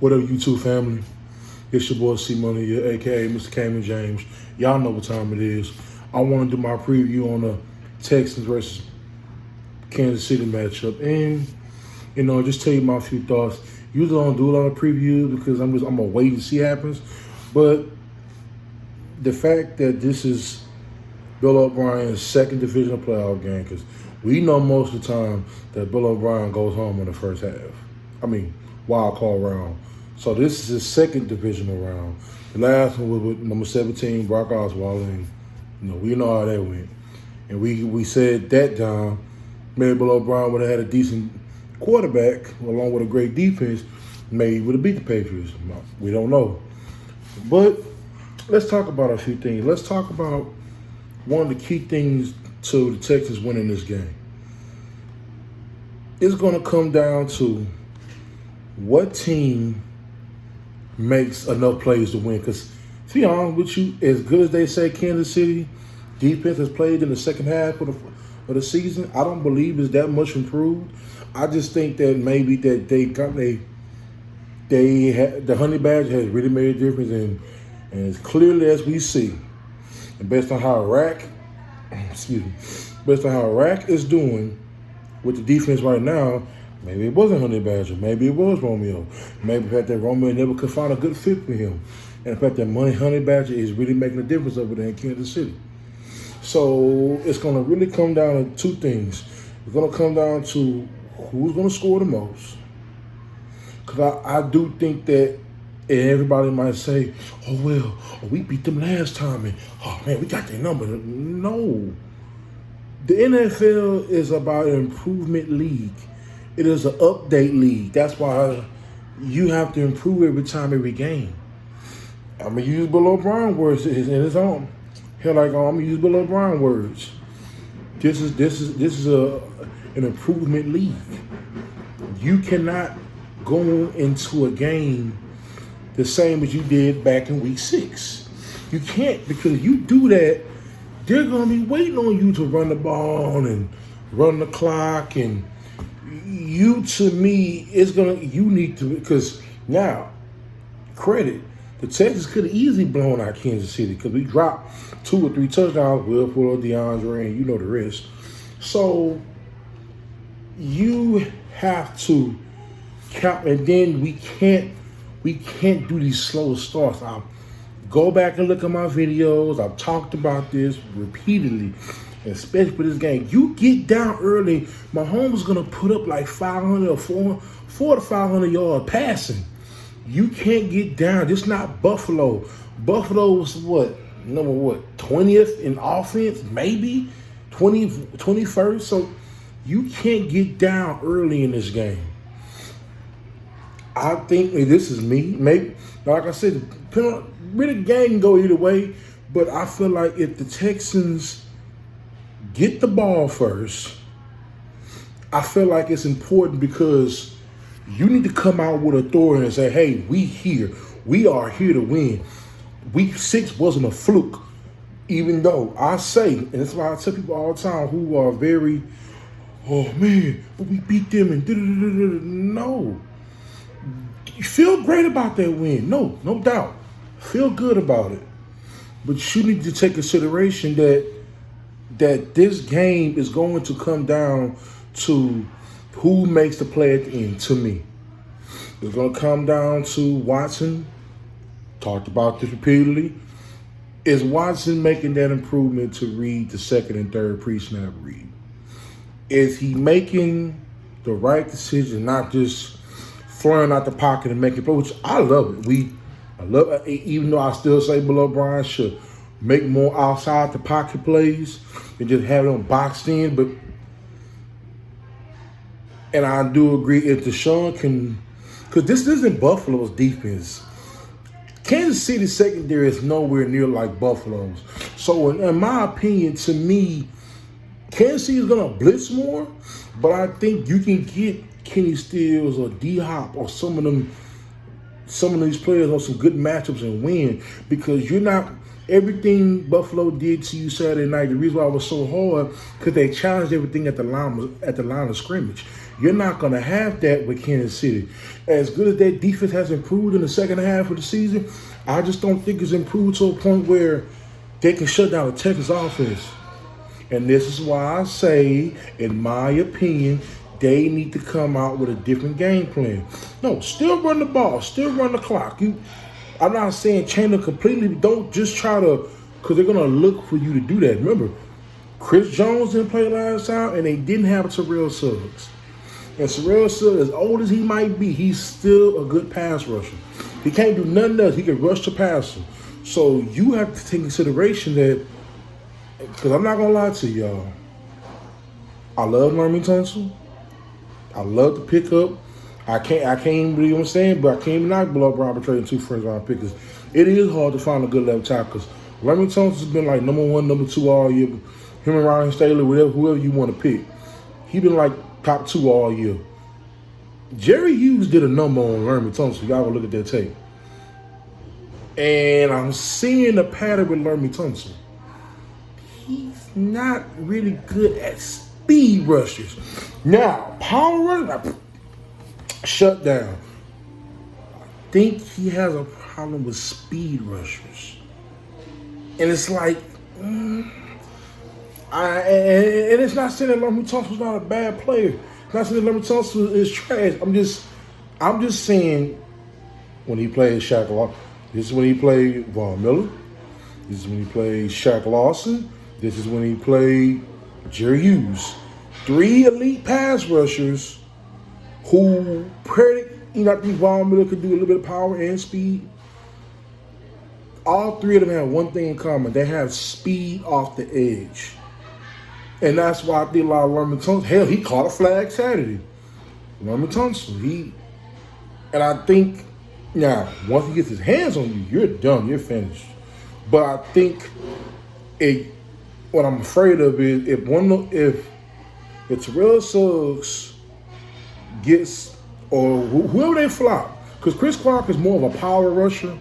What up, YouTube family? It's your boy C Money, aka Mr. Cayman James. Y'all know what time it is. I want to do my preview on the Texans versus Kansas City matchup, and just tell you my few thoughts. Usually I don't do a lot of previews because I'm gonna wait and see what happens. But the fact that this is Bill O'Brien's second divisional playoff game, because we know most of the time that Bill O'Brien goes home in the first half. Wild card round. So this is his second divisional round. The last one was with number 17, Brock Osweiler, and we know how that went. And we said that down. Maybe Bill O'Brien would have had a decent quarterback along with a great defense. Maybe he would have beat the Patriots. We don't know. But let's talk about a few things. Let's talk about one of the key things to the Texans winning this game. It's going to come down to what team makes enough plays to win. Because, to be honest with you, as good as they say Kansas City defense has played in the second half of the season, I don't believe it's that much improved. I just think that maybe that the Honey Badger has really made a difference, and as clearly as we see, and based on how Iraq is doing with the defense right now, maybe it wasn't Honey Badger. Maybe it was Romeo. Maybe the fact that Romeo never could find a good fit for him. And the fact that Honey Badger is really making a difference over there in Kansas City. So it's going to really come down to two things. It's going to come down to who's going to score the most. Because I do think that, and everybody might say, we beat them last time, and we got their number. No. The NFL is about an improvement league. It is an update league. That's why you have to improve every time, every game. I'm going to use Bill O'Brien words in his own. I'm going to use Bill O'Brien words. This is an improvement league. You cannot go into a game the same as you did back in week 6. You can't, because you do that, they're going to be waiting on you to run the ball and run the clock, and you need to, because now, credit, the Texans could have easily blown out Kansas City because we dropped 2 or 3 touchdowns, Will Fuller, DeAndre, and you know the rest. So you have to count, and then we can't do these slow starts. I'll go back and look at my videos. I've talked about this repeatedly, especially for this game. You get down early, Mahomes is going to put up like 500 or 400 to 500 yards passing. You can't get down. It's not Buffalo. Buffalo was number 20th in offense, maybe 21st. So you can't get down early in this game. I think this is me. Maybe, like I said, the game can go either way. But I feel like if the Texans get the ball first, I feel like it's important because you need to come out with authority and say, hey, we here. We are here to win. Week 6 wasn't a fluke. Even though I say, and that's why I tell people all the time who are very, but we beat them and no. You feel great about that win. No doubt. Feel good about it. But you need to take consideration that this game is going to come down to who makes the play at the end, to me. It's going to come down to Watson. Talked about this repeatedly. Is Watson making that improvement to read the second and third pre-snap read? Is he making the right decision, not just flying out the pocket and making play, which I love it. I love it, even though I still say Bill O'Brien should make more outside the pocket plays and just have them boxed in. And I do agree if Deshaun can, because this isn't Buffalo's defense. Kansas City secondary is nowhere near like Buffalo's. So in my opinion, to me, Kansas City is going to blitz more, but I think you can get Kenny Stills or D-Hop or some of these players on some good matchups and win, because you're not everything Buffalo did to you Saturday night. The reason why it was so hard, because they challenged everything at the line of scrimmage. You're not going to have that with Kansas City. As good as that defense has improved in the second half of the season, I just don't think it's improved to a point where they can shut down the Texans offense. And this is why I say, in my opinion, they need to come out with a different game plan. No, still run the ball, still run the clock. I'm not saying change it completely. Don't just try to, because they're going to look for you to do that. Remember, Chris Jones didn't play last time, and they didn't have Terrell Suggs. And Terrell Suggs, as old as he might be, he's still a good pass rusher. He can't do nothing else. He can rush the passer. So you have to take consideration that, because I'm not going to lie to y'all, I love Laremy Tunsil. I love the pickup. I can't even believe what I'm saying, but I can't even knock below Brown for trading 2 first-round pickers. It is hard to find a good left tackle. Laremy Tunsil's been like number 1, number 2 all year. Him and Ryan Staley, whoever you want to pick. He been like top 2 all year. Jerry Hughes did a number on Laremy Tunsil. Y'all go look at that tape. And I'm seeing the pattern with Laremy Tunsil. He's not really good at speed rushes. Now, power rush, shut down. I think he has a problem with speed rushers. And it's like, and it's not saying that Laremy Tunsil's not a bad player. It's not saying that Laremy Tunsil is trash. I'm just saying when he played Shaq Lawson, this is when he played Von Miller. This is when he played Shaq Lawson. This is when he played Jerry Hughes. 3 elite pass rushers who, I think Von Miller could do a little bit of power and speed. All 3 of them have one thing in common. They have speed off the edge. And that's why I think a lot of Laremy Tunsil, hell, he caught a flag Saturday. Laremy Tunsil, and I think, now, once he gets his hands on you, you're done, you're finished. But I think what I'm afraid of is if Terrell Suggs gets, or whoever they flop, because Chris Clark is more of a power rusher,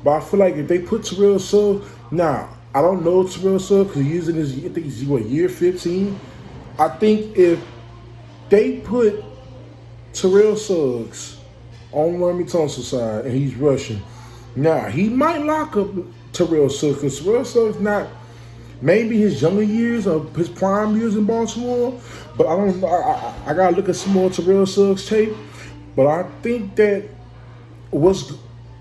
but I feel like if they put Terrell Suggs, now, I don't know Terrell Suggs because he's in his, I think he's year 15. I think if they put Terrell Suggs on Laremy Tunsil's side and he's rushing, now he might lock up Terrell Suggs because Terrell Suggs not maybe his younger years or his prime years in Baltimore, but I don't know. I gotta look at some more Terrell Suggs tape, but I think that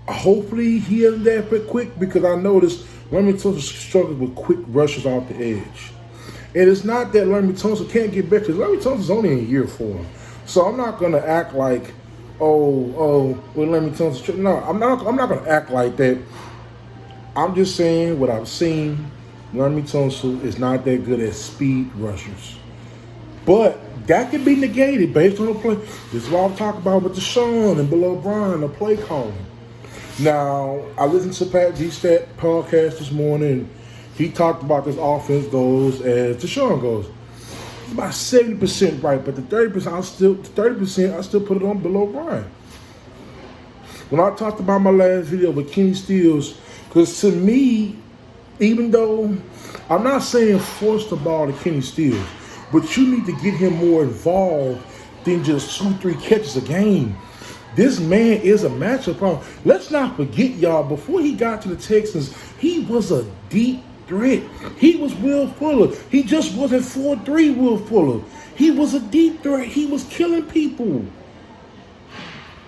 hopefully he isn't that quick because I noticed Laremy Tunsil struggles with quick rushes off the edge. And it's not that Laremy Tunsil can't get better because Laremy Tunsil's only in year 4. So I'm not going to act like, Laremy Tunsil. No, I'm not going to act like that. I'm just saying what I've seen. Laremy Tunsil is not that good at speed rushers. But that can be negated based on the play. This is what I'm talking about with Deshaun and Bill O'Brien, the play calling. Now, I listened to Pat G-Stat podcast this morning. He talked about this offense goes as Deshaun goes. It's about 70% right, but the 30% I still put it on Bill O'Brien. When I talked about my last video with Kenny Stills, because to me, even though I'm not saying force the ball to Kenny Stills, but you need to get him more involved than just 2-3 catches a game. This man is a matchup problem. Let's not forget, y'all, before he got to the Texans, he was a deep threat. He was Will Fuller. He just wasn't 4-3 Will Fuller. He was a deep threat. He was killing people.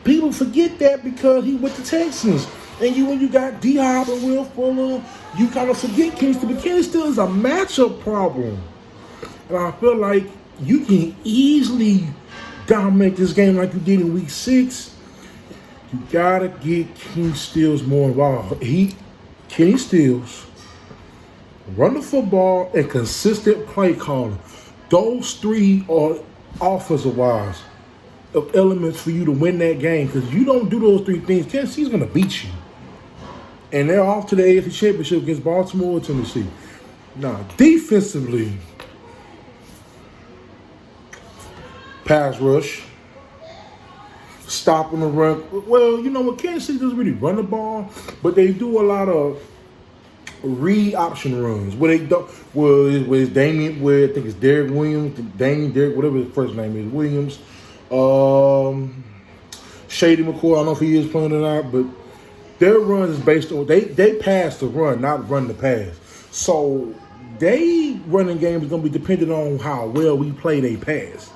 People forget that because he went to Texans. And when you got D-Hop and Will Fuller, you kind of forget Kenny Stills. But Kenny Stills is a matchup problem. And I feel like you can easily dominate this game like you did in week 6. You gotta get Kenny Stills more involved. Kenny Stills, run the football and consistent play calling. Those 3 are offensive-wise of elements for you to win that game. Because you don't do those 3 things, Tennessee's gonna beat you. And they're off to the AFC Championship against Baltimore or Tennessee. Now, defensively, pass rush, stopping the run. Well, you know what? Kansas City doesn't really run the ball, but they do a lot of read option runs where they don't. Where it's Damian, where I think it's Derek Williams, Derek, whatever his first name is, Williams. Shady McCoy, I don't know if he is playing or not, but their runs is based on they pass the run, not run the pass. So they running game is going to be dependent on how well we play they pass.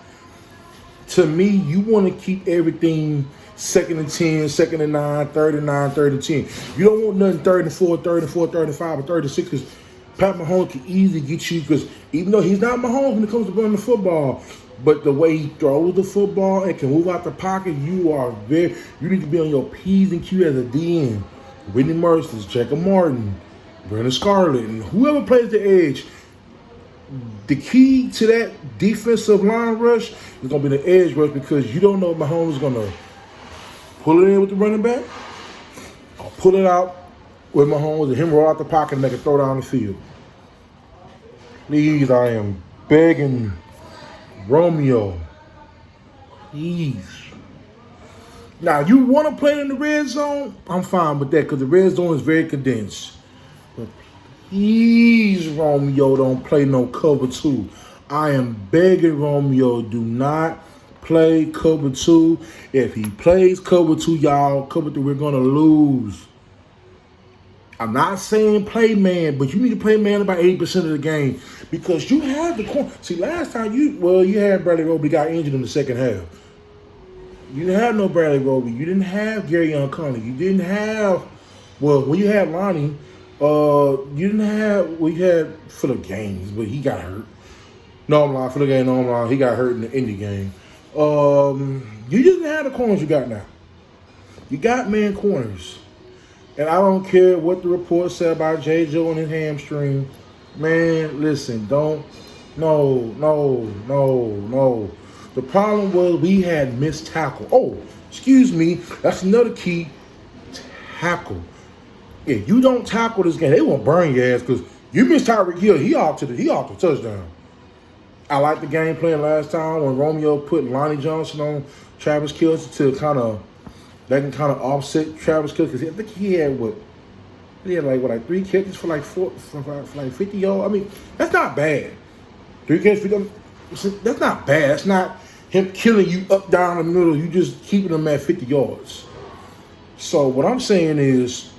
To me, you want to keep everything 2nd and 10, 2nd and 9, 3rd and 9, 3rd and 10. You don't want nothing 3rd and 4, 3rd and 4, 3rd and 5, or 3rd and 6 because Pat Mahomes can easily get you because even though he's not Mahomes when it comes to running the football, but the way he throws the football and can move out the pocket, you need to be on your P's and Q's as a DN. Whitney Merciless, Jacob Martin, Brandon Scarlett, and whoever plays the edge. The key to that defensive line rush is going to be the edge rush because you don't know if Mahomes is going to pull it in with the running back or pull it out with Mahomes and him roll out the pocket and make a throw down the field. Please, I am begging Romeo. Please. Now, you want to play in the red zone? I'm fine with that because the red zone is very condensed. But please, Romeo, don't play no cover 2. I am begging Romeo, do not play cover 2. If he plays cover 2, y'all, cover 3, we're going to lose. I'm not saying play man, but you need to play man about 80% of the game because you have the corner. See, last time you had Bradley Roby got injured in the second half. You didn't have no Bradley Roby. You didn't have Gary Conley. You didn't have, when you had Lonnie, you had Phillip Gaines, but he got hurt. No, I'm lying. Phillip Gaines, no, I'm lying. He got hurt in the Indy game. You didn't have the corners you got now. You got man corners. And I don't care what the report said about J. Joe and his hamstring. Man, listen, no. The problem was we had missed tackle. Oh, excuse me. That's another key. Tackle. If you don't tackle this game, they won't burn your ass because you missed Tyreek Hill. He off to touchdown. I like the game plan last time when Romeo put Lonnie Johnson on Travis Kelce to kind of offset Travis Kelce because I think he had like 3 catches for like 50 yards. I mean, that's not bad. 3 catches, that's not bad. That's not him killing you up down the middle. You just keeping him at 50 yards. So what I'm saying is,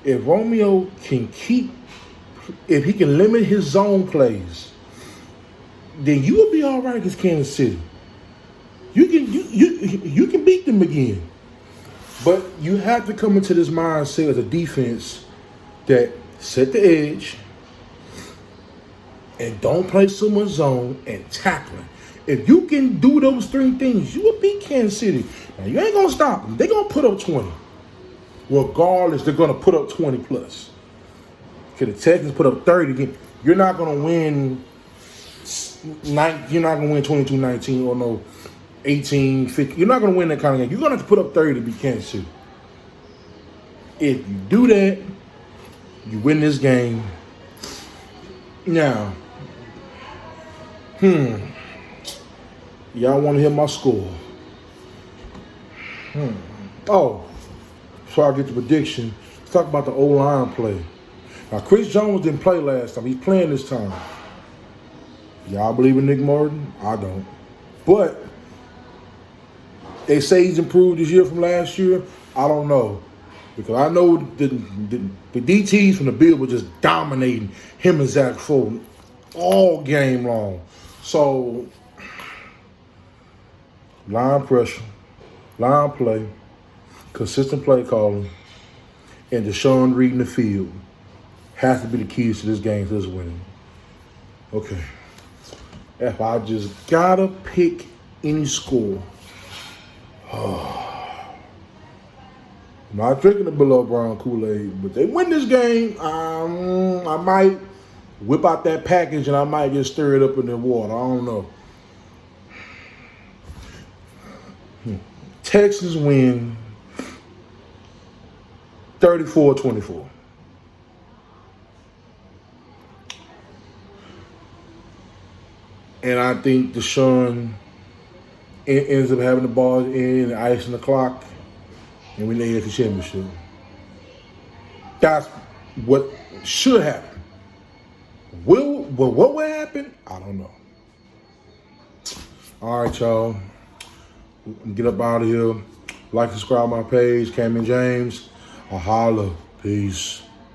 if Romeo if he can limit his zone plays, then you will be all right against Kansas City. You can beat them again. But you have to come into this mindset as a defense that set the edge and don't play so much zone and tackling. If you can do those 3 things, you will beat Kansas City. Now, you ain't going to stop them. They're going to put up 20. Regardless, they're going to put up 20 plus. Because the Texans put up 30 again. You're not going to win. You're not going to win 22-19 or no 18-50. You're not going to win that kind of game. You're going to have to put up 30 to beat Kansas City. If you do that, you win this game. Now, y'all want to hear my score? Oh, before I get to prediction, let's talk about the O-line play. Now, Chris Jones didn't play last time. He's playing this time. Y'all believe in Nick Martin? I don't. But they say he's improved this year from last year. I don't know. Because I know the DTs from the Bills were just dominating him and Zach Fulton all game long. So, line pressure, line play, consistent play calling, and Deshaun reading the field has to be the keys to this game, to this winning. Okay. If I just gotta pick any score, I'm not drinking the below brown Kool-Aid, but they win this game, I might whip out that package and I might just stir it up in the water. I don't know. Texans win 34-24. And I think Deshaun ends up having the ball in, icing the clock, and we need the championship. That's what should happen. What will happen? I don't know. All right, y'all. Get up out of here. Like, subscribe my page, Cameron James. Holla. Peace.